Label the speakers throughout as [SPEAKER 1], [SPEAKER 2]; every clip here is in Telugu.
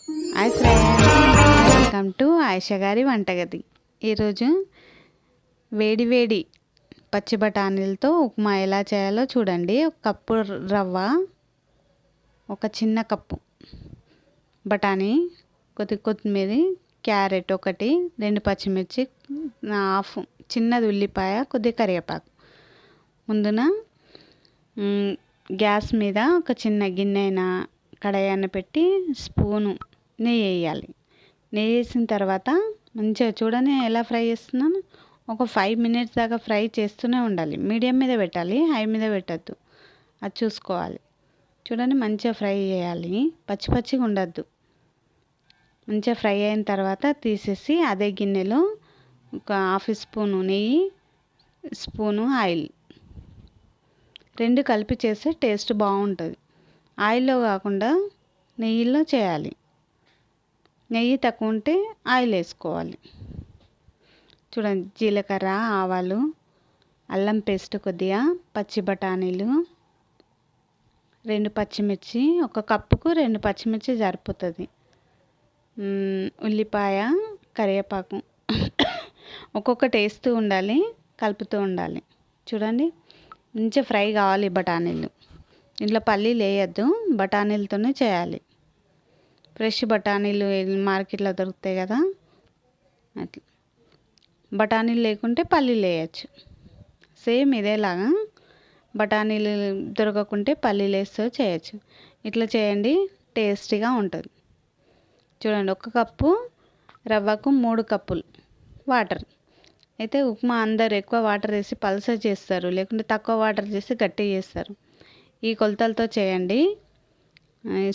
[SPEAKER 1] Hi friends, welcome to Ayesha గారి వంటగది. ఈరోజు వేడి వేడి పచ్చి బఠానీలతో ఉప్మా ఎలా చేయాలో చూడండి. ఒక కప్పు రవ్వ, ఒక చిన్న కప్పు బఠానీ, కొత్తిమీర, క్యారెట్ ఒకటి, 2 పచ్చిమిర్చి, హాఫ్ చిన్నది ఉల్లిపాయ, కొద్ది కరివేపాకు. ముందున గ్యాస్ మీద ఒక చిన్న గిన్నె అయినా కడాయి పెట్టి స్పూను నెయ్యి వేయాలి. నెయ్యి వేసిన తర్వాత మంచిగా చూడని ఎలా ఫ్రై చేస్తున్నాను. ఒక 5 మినిట్స్ దాకా ఫ్రై చేస్తూనే ఉండాలి. మీడియం మీద పెట్టాలి, హై మీద పెట్టద్దు. అది చూసుకోవాలి. చూడండి, మంచిగా ఫ్రై చేయాలి, పచ్చి పచ్చిగా ఉండద్దు. మంచిగా ఫ్రై అయిన తర్వాత తీసేసి అదే గిన్నెలో ఒక హాఫ్ స్పూను నెయ్యి, స్పూను ఆయిల్, 2 కలిపి చేస్తే టేస్ట్ బాగుంటుంది. ఆయిల్లో కాకుండా నెయ్యిలో చేయాలి. నెయ్యి తక్కువ ఉంటే ఆయిల్ వేసుకోవాలి. చూడండి, జీలకర్ర, ఆవాలు, అల్లం పేస్ట్ కొద్దిగా, పచ్చి బఠానీలు, 2 పచ్చిమిర్చి, ఒక కప్పుకు 2 పచ్చిమిర్చి సరిపోతుంది. ఉల్లిపాయ, కరివేపాకు ఒక్కొక్కటి వేస్తూ ఉండాలి, కలుపుతూ ఉండాలి. చూడండి, మంచిగా ఫ్రై కావాలి బఠానీలు. ఇంట్లో పల్లీలు వేయద్దు, బఠానీలతోనే చేయాలి. ఫ్రెష్ బఠానీలు మార్కెట్లో దొరుకుతాయి కదా, అట్లా. బఠానీలు లేకుంటే పల్లీలు వేయచ్చు. సేమ్ ఇదేలాగా బఠానీలు దొరకకుంటే పల్లీలు వేస్తూ చేయొచ్చు. ఇట్లా చేయండి, టేస్టీగా ఉంటుంది. చూడండి, 1 కప్పు రవ్వకు 3 కప్పులు వాటర్. అయితే ఉప్మా అందరు ఎక్కువ వాటర్ వేసి పల్సర్ చేస్తారు, లేకుంటే తక్కువ వాటర్ చేసి గట్టి చేస్తారు. ఈ కొలతలతో చేయండి.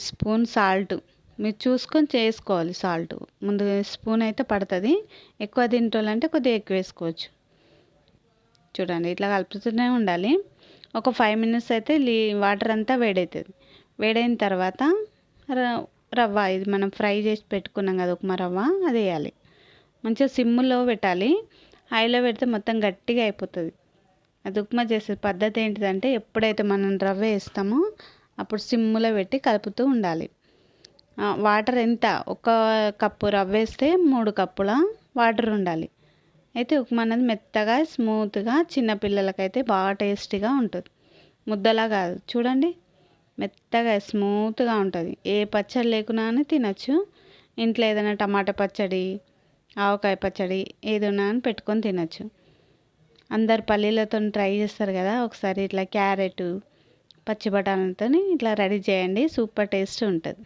[SPEAKER 1] స్పూన్ సాల్ట్ మీరు చూసుకొని చేసుకోవాలి. సాల్ట్ ముందు స్పూన్ అయితే పడుతుంది. ఎక్కువ తింటోళ్ళంటే కొద్దిగా ఎక్కువ వేసుకోవచ్చు. చూడండి, ఇట్లా కలుపుతూనే ఉండాలి. ఒక 5 మినిట్స్ అయితే వాటర్ అంతా వేడవుతుంది. వేడైన తర్వాత రవ్వ, ఇది మనం ఫ్రై చేసి పెట్టుకున్నాం కదా ఉప్మా రవ్వ, అది వేయాలి. మంచిగా సిమ్లో పెట్టాలి. హైలో పెడితే మొత్తం గట్టిగా అయిపోతుంది. అది ఉప్మా చేసే పద్ధతి ఏంటిదంటే, ఎప్పుడైతే మనం రవ్వ వేస్తామో అప్పుడు సిమ్లో పెట్టి కలుపుతూ ఉండాలి. వాటర్ ఎంత, 1 కప్పు రవ్వ వేస్తే 3 కప్పుల వాటర్ ఉండాలి. అయితే ఉప్మా అనేది మెత్తగా, స్మూత్గా, చిన్నపిల్లలకైతే బాగా టేస్టీగా ఉంటుంది. ముద్దలా కాదు, చూడండి, మెత్తగా స్మూత్గా ఉంటుంది. ఏ పచ్చడి లేకున్నా అని తినచ్చు. ఇంట్లో ఏదైనా టమాటా పచ్చడి, ఆవకాయ పచ్చడి ఏదైనా అని పెట్టుకొని తినచ్చు. అందరు పల్లీలతో ట్రై చేస్తారు కదా, ఒకసారి ఇట్లా క్యారెట్, పచ్చి బఠానీలతో ఇట్లా రెడీ చేయండి. సూపర్ టేస్ట్ ఉంటుంది.